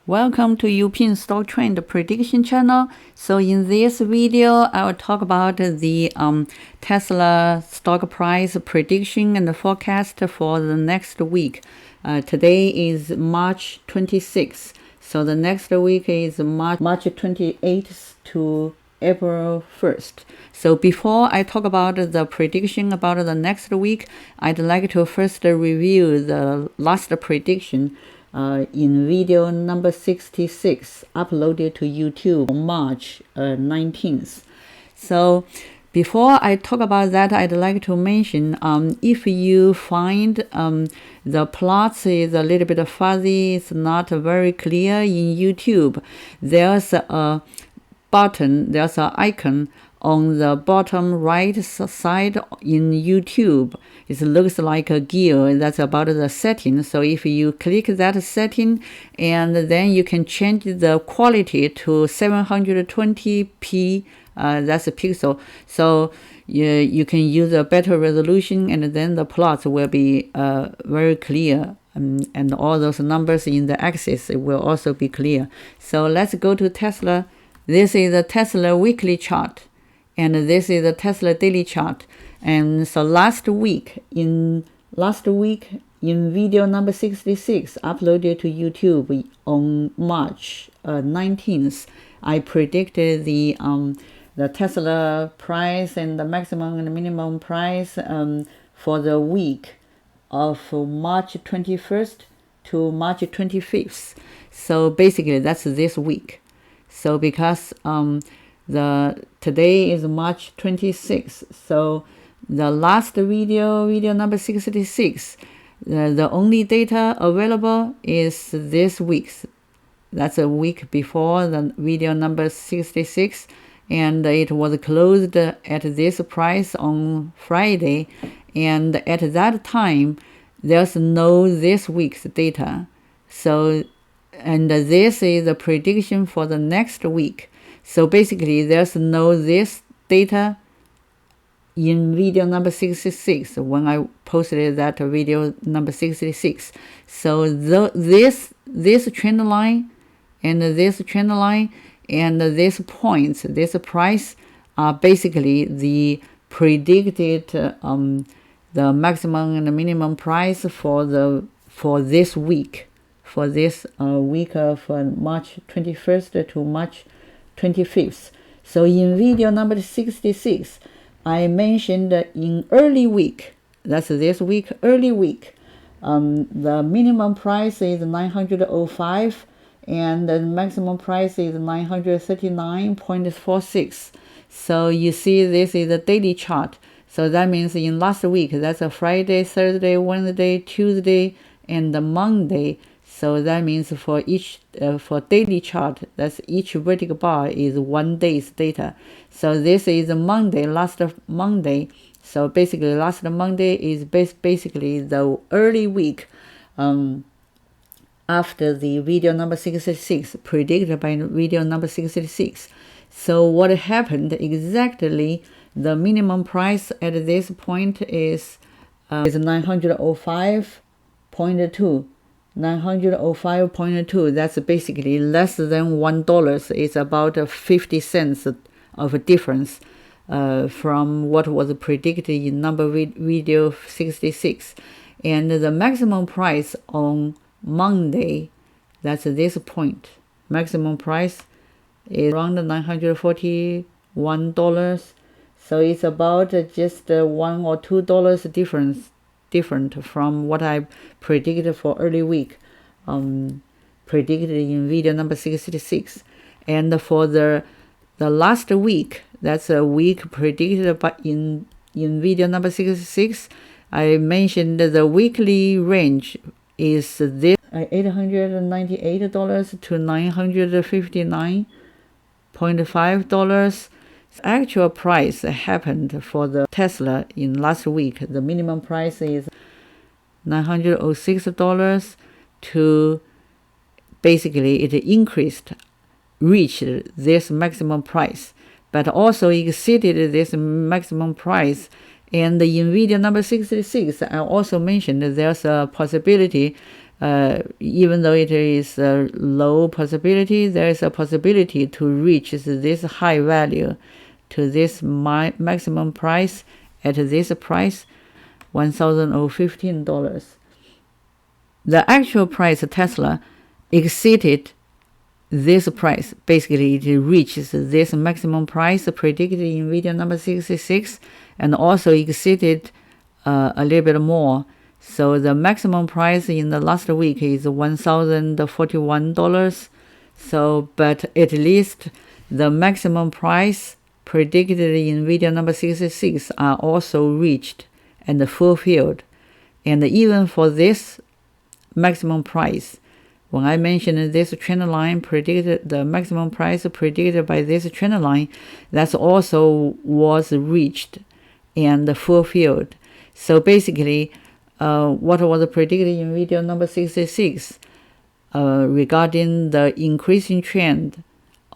Welcome to Uping Stock Trend Prediction channel. So in this video, I will talk about the Tesla stock price prediction and the forecast for the next week. Today is March 26th. So the next week is March 28th to April 1st. So before I talk about the prediction about the next week, I'd like to first review the last prediction in video number 66 uploaded to YouTube on March 19th. So before I talk about that, I'd like to mention if you find the plots is a little bit fuzzy, it's not very clear in YouTube, there's a button, there's an icon on the bottom right side in YouTube. It looks like a gear that's about the setting. So if you click that setting, and then you can change the quality to 720p, that's a pixel. So you can use a better resolution, and then the plots will be very clear. And all those numbers in the axis will also be clear. So let's go to Tesla. This is the Tesla weekly chart, and this is the Tesla daily chart. And so last week in video number 66 uploaded to YouTube on March 19th, I predicted the Tesla price and the maximum and minimum price for the week of March 21st to March 25th. So basically that's this week. So because today is March 26th, so the last video number 66, the only data available is this week's. That's a week before the video number 66, and it was closed at this price on Friday, and at that time there's no this week's data. So and this is the prediction for the next week. So basically there's no this data in video number 66 when I posted that video number 66. So this trend line and this trend line and this points, this price are basically the predicted the maximum and the minimum price for this week. For this week of March 21st to March 25th. So in video number 66, I mentioned in early week, that's this week, early week, the minimum price is 905 and the maximum price is 939.46. So you see this is a daily chart. So that means in last week, that's a Friday, Thursday, Wednesday, Tuesday, and the Monday. So that means for each for daily chart, that's each vertical bar is 1 day's data. So this is Monday, last Monday. So basically last Monday is basically the early week after the video number 66, predicted by video number 66. So what happened exactly, the minimum price at this point is 905.2. 905.2, that's basically less than $1. It's about 50 cents of a difference from what was predicted in number video 66. And the maximum price on Monday, that's this point, maximum price is around $941. So it's about just $1 or $2 different from what I predicted for early week, predicted in video number 66. And for the last week, that's a week predicted by in video number 66, I mentioned the weekly range is this $898 to $959.5. Actual price happened for the Tesla in last week. The minimum price is $906 to basically it reached this maximum price, but also exceeded this maximum price. And in video number 66, I also mentioned there's a possibility even though it is a low possibility, there is a possibility to reach this high value to this maximum price at this price, $1,015. The actual price of Tesla exceeded this price. Basically, it reaches this maximum price predicted in video number 66 and also exceeded a little bit more. So the maximum price in the last week is $1,041. So, but at least the maximum price predicted in video number 66 are also reached and fulfilled. And even for this maximum price, when I mentioned this trend line predicted, the maximum price predicted by this trend line, that's also was reached and fulfilled. So basically, what was predicted in video number 66 regarding the increasing trend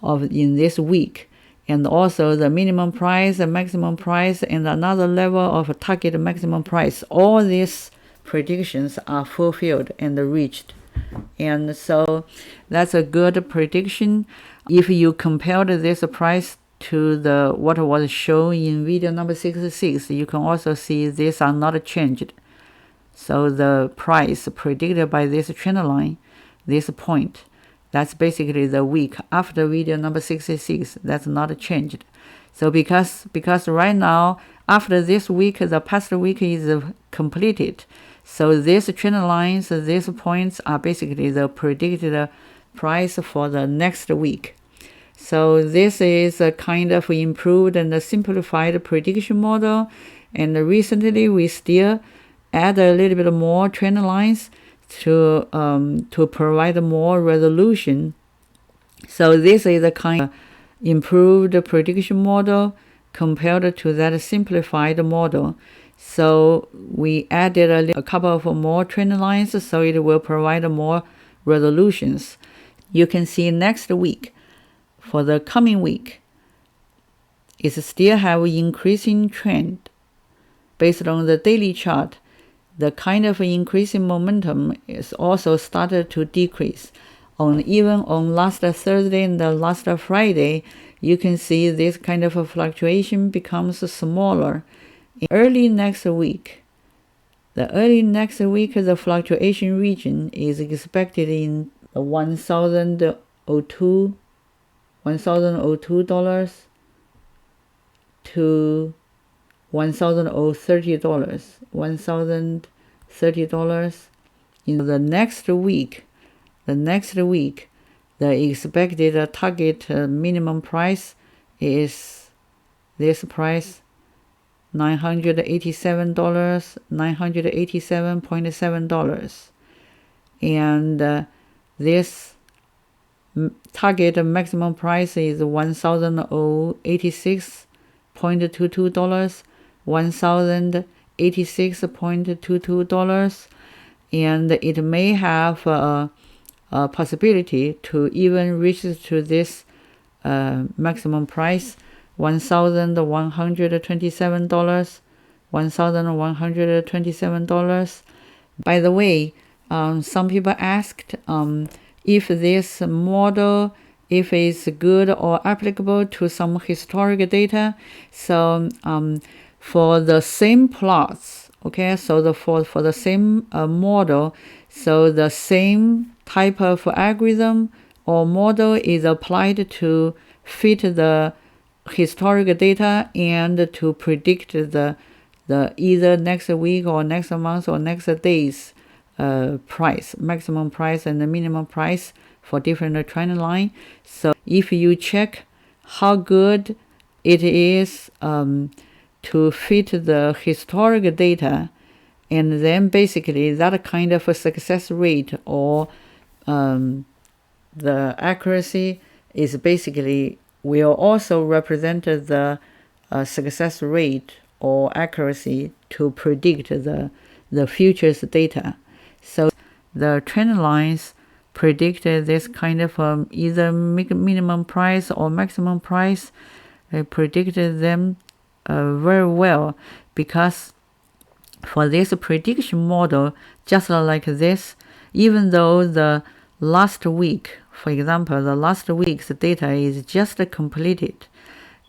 in this week, and also the minimum price, the maximum price, and another level of target maximum price, all these predictions are fulfilled and reached. And so that's a good prediction. If you compared this price to the what was shown in video number 66, you can also see these are not changed. So the price predicted by this trend line, this point, that's basically the week after video number 66, that's not changed. So because right now, after this week, the past week is completed. So these trend lines, these points are basically the predicted price for the next week. So this is a kind of improved and simplified prediction model. And recently we still add a little bit more trend lines to provide more resolution. So this is a kind of improved prediction model compared to that simplified model. So we added a couple of more trend lines, so it will provide more resolutions. You can see next week, for the coming week, it still have increasing trend. Based on the daily chart, the kind of increasing momentum is also started to decrease. Even on last Thursday and the last Friday, you can see this kind of a fluctuation becomes smaller. Early next week, the fluctuation region is expected in $1,002 to $1,030. In the next week, the expected target minimum price is this price, $987.7. And this target maximum price is $1,086.22, $1,086.22, and it may have a possibility to even reach to this maximum price, $1,127. By the way, some people asked if this model, if it's good or applicable to some historic data. So for the same plots, okay, so for the same model, so the same type of algorithm or model is applied to fit the historic data and to predict the either next week or next month or next day's price, maximum price and the minimum price for different trend line. So if you check how good it is to fit the historic data, and then basically that kind of a success rate or the accuracy is basically will also represent the success rate or accuracy to predict the futures data. So the trend lines predicted this kind of either minimum price or maximum price. They predicted them very well, because for this prediction model, just like this, even though the last week, for example, the last week's data is just completed,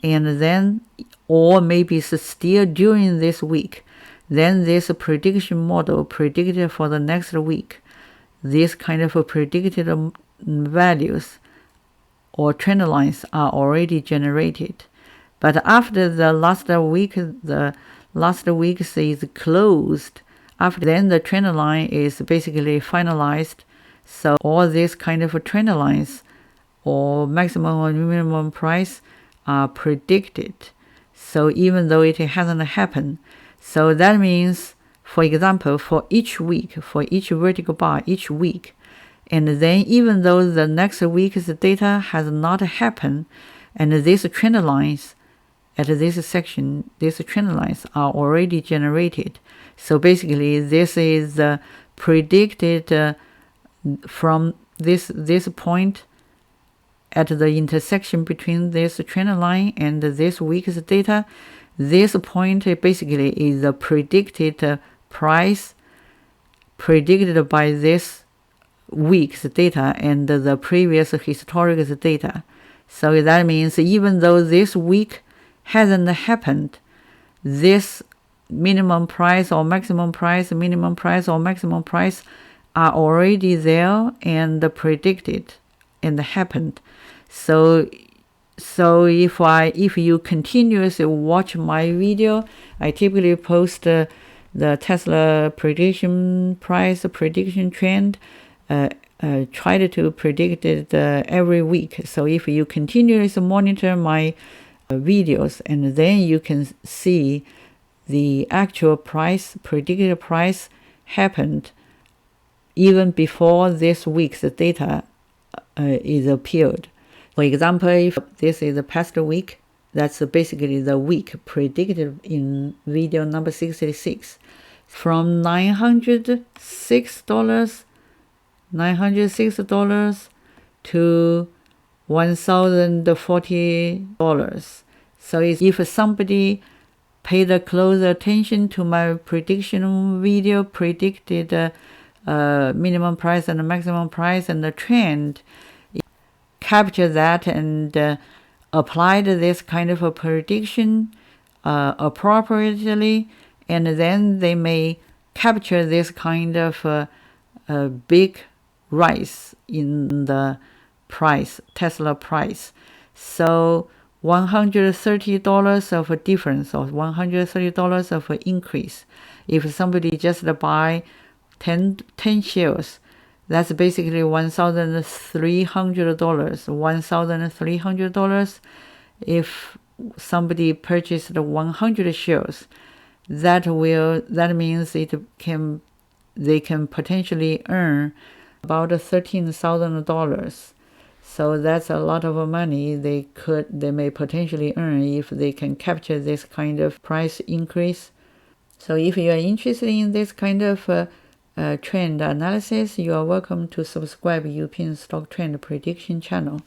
and then, or maybe it's still during this week, then this prediction model predicted for the next week, this kind of predicted values or trend lines are already generated. But after the last week is closed, after then the trend line is basically finalized. So all these kind of trend lines or maximum or minimum price are predicted. So even though it hasn't happened, so that means, for example, for each week, for each vertical bar each week, and then even though the next week's data has not happened, and these trend lines at this section, these trend lines are already generated. So basically, this is predicted from this point at the intersection between this trend line and this week's data. This point basically is the predicted price predicted by this week's data and the previous historic data. So that means even though this week hasn't happened, this minimum price or maximum price, minimum price or maximum price are already there and predicted and happened. So if you continuously watch my video, I typically post the Tesla prediction price prediction trend, try to predict it every week. So if you continuously monitor my videos, and then you can see the actual price, predicted price happened even before this week's data is appeared. For example, if this is the past week, that's basically the week predicted in video number 66. From $906 to $1,040. So if somebody paid close attention to my prediction video, predicted minimum price and maximum price and the trend, capture that and applied this kind of a prediction appropriately, and then they may capture this kind of big rise in the price, Tesla price. So $130 of a difference, or $130 of an increase. If somebody just buy 10 shares, that's basically $1,300. $1,300. If somebody purchased 100 shares, that means they can potentially earn about $13,000. So that's a lot of money they may potentially earn if they can capture this kind of price increase. So if you are interested in this kind of trend analysis, you are welcome to subscribe Uping Stock Trend Prediction channel.